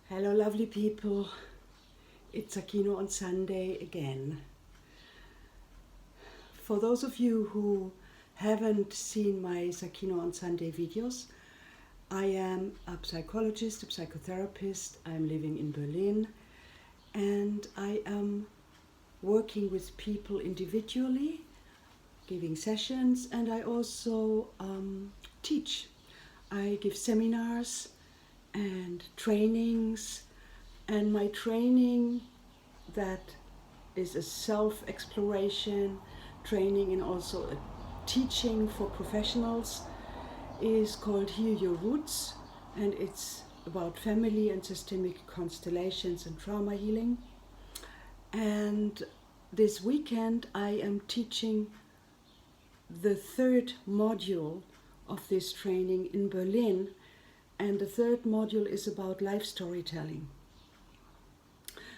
Hello lovely people, it's Sakino on Sunday again. For those of you who haven't seen my Sakino on Sunday videos, I am a psychologist, a psychotherapist. I'm living in Berlin and I am working with people individually, giving sessions, and I also teach. I give seminars and trainings, and my training that is a self-exploration training and also a teaching for professionals is called Heal Your Roots, and it's about family and systemic constellations and trauma healing. And this weekend I am teaching the third module of this training in Berlin, and the third module is about life storytelling.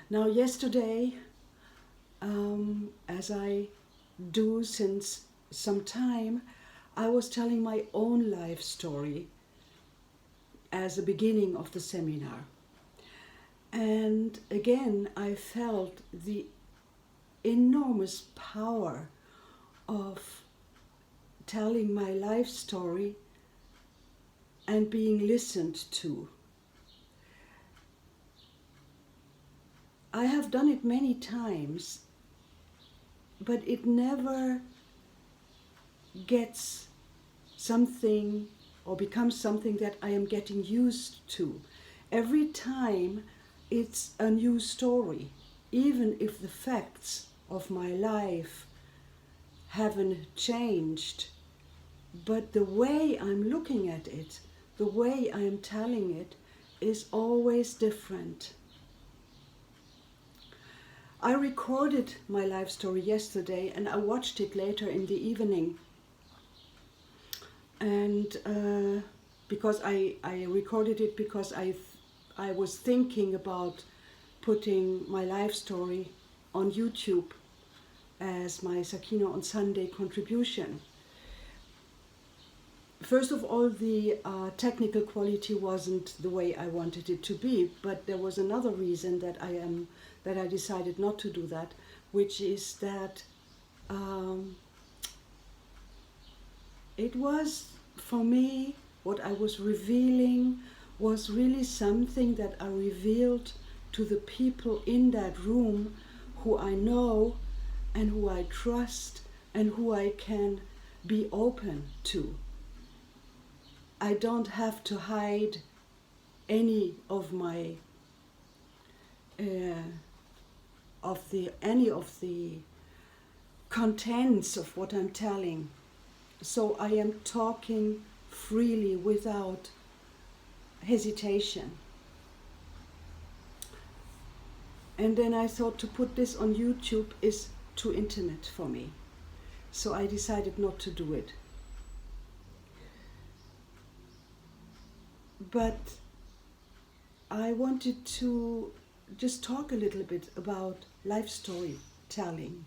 Now yesterday, as I do since some time, I was telling my own life story as a beginning of the seminar. And again, I felt the enormous power of telling my life story and being listened to. I have done it many times, but it never gets something or becomes something that I am getting used to. Every time it's a new story, even if the facts of my life haven't changed, but the way I'm looking at it, the way I am telling it is always different. I recorded my life story yesterday and I watched it later in the evening. And because I recorded it because I was thinking about putting my life story on YouTube as my Sakino on Sunday contribution. First of all, the technical quality wasn't the way I wanted it to be, but there was another reason that I decided not to do that, which is that it was, for me, what I was revealing was really something that I revealed to the people in that room who I know and who I trust and who I can be open to. I don't have to hide any of my any of the contents of what I'm telling. So I am talking freely without hesitation. And then I thought to put this on YouTube is too intimate for me. So I decided not to do it. But I wanted to just talk a little bit about life storytelling.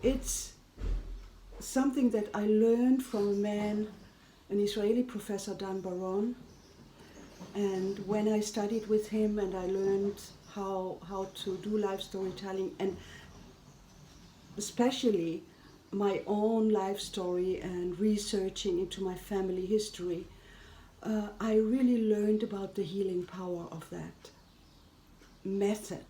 It's something that I learned from a man, an Israeli professor, Dan Baron. And when I studied with him and I learned how to do life storytelling, and especially my own life story and researching into my family history, I really learned about the healing power of that method.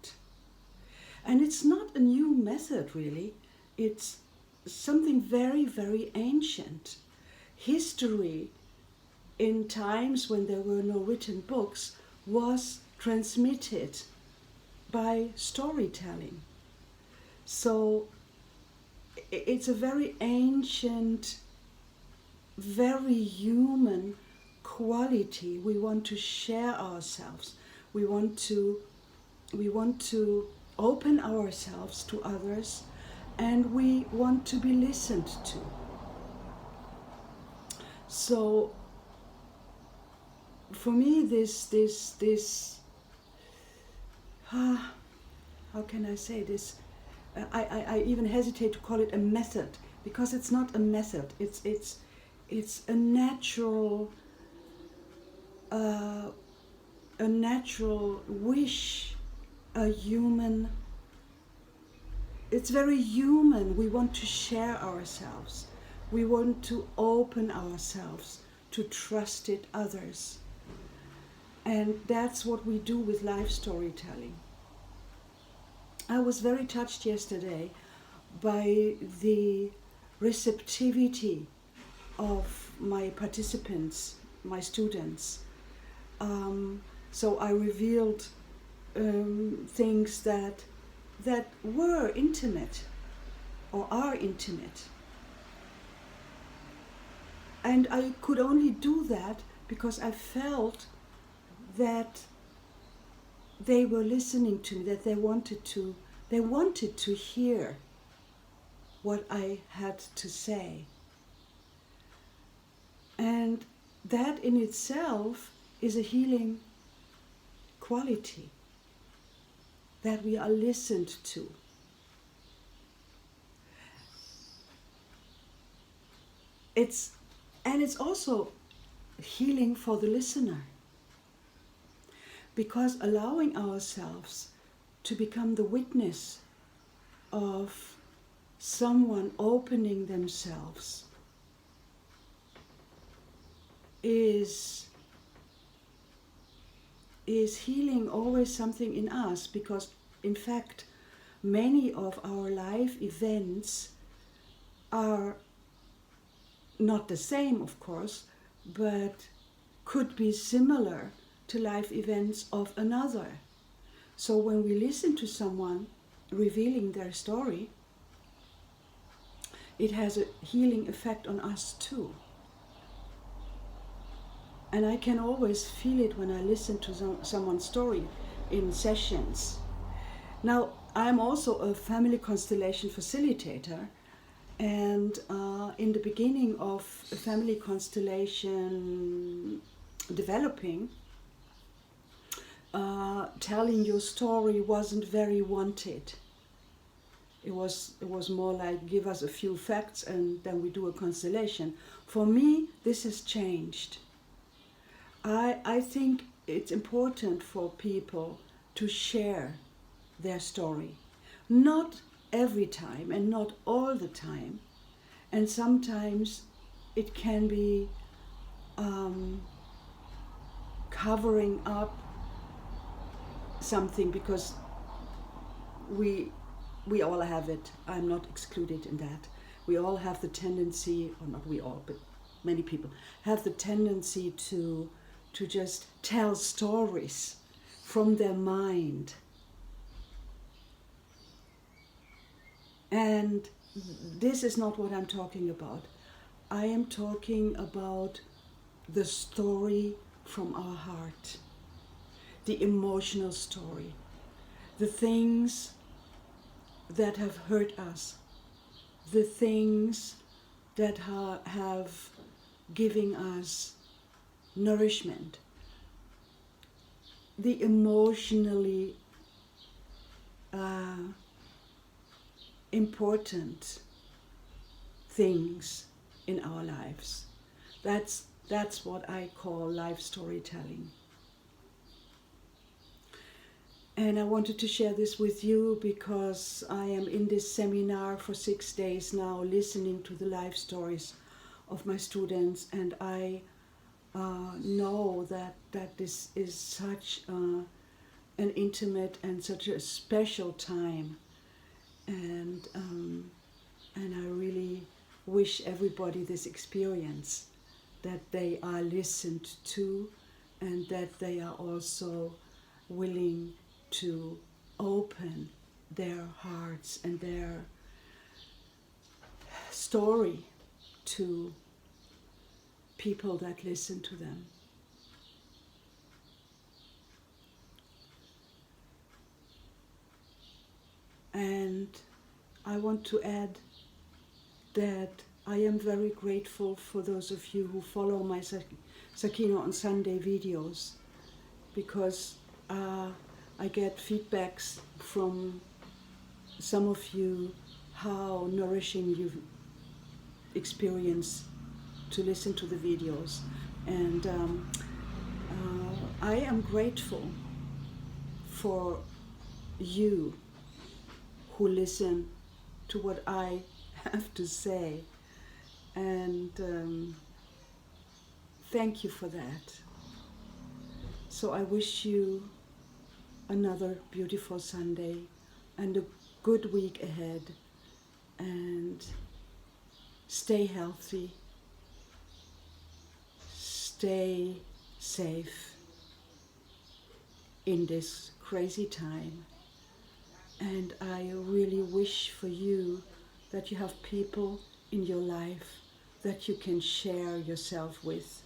And it's not a new method really, it's something very, very ancient. History in times when there were no written books was transmitted by storytelling. So it's a very ancient, very human quality. We want to share ourselves. We want to open ourselves to others, and we want to be listened to. So for me, this how can I say this? I even hesitate to call it a method, because it's not a method. It's a natural a natural wish, a human, it's very human. We want to share ourselves. We want to open ourselves to trusted others. And that's what we do with life storytelling. I was very touched yesterday by the receptivity of my participants, my students. So I revealed things that were intimate or are intimate. And I could only do that because I felt that they were listening to me, that they wanted to hear what I had to say. And that in itself is a healing quality, that we are listened to. It's also healing for the listener, because allowing ourselves to become the witness of someone opening themselves is healing always something in us, because in fact many of our life events are not the same, of course, but could be similar to life events of another. So when we listen to someone revealing their story, it has a healing effect on us too. And I can always feel it when I listen to someone's story in sessions. Now, I'm also a family constellation facilitator, and in the beginning of a family constellation developing, telling your story wasn't very wanted. It was more like, give us a few facts and then we do a constellation. For me, this has changed. I think it's important for people to share their story. Not every time and not all the time. And sometimes it can be covering up something, because we all have it. I'm not excluded in that. We all have the tendency, or not we all, but many people have the tendency to just tell stories from their mind. And this is not what I'm talking about. I am talking about the story from our heart, the emotional story, the things that have hurt us, the things that have given us nourishment, the emotionally important things in our lives. That's what I call life storytelling. And I wanted to share this with you because I am in this seminar for 6 days now, listening to the life stories of my students, and I know that this is such an intimate and such a special time, and I really wish everybody this experience, that they are listened to and that they are also willing to open their hearts and their story to people that listen to them. And I want to add that I am very grateful for those of you who follow my Sakino on Sunday videos, because I get feedbacks from some of you how nourishing you experience to listen to the videos. And I am grateful for you who listen to what I have to say, and thank you for that. So I wish you another beautiful Sunday and a good week ahead, and stay healthy, stay safe in this crazy time. And I really wish for you that you have people in your life that you can share yourself with,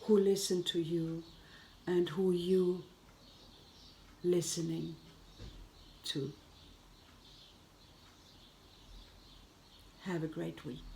who listen to you and who you listening to. Have a great week.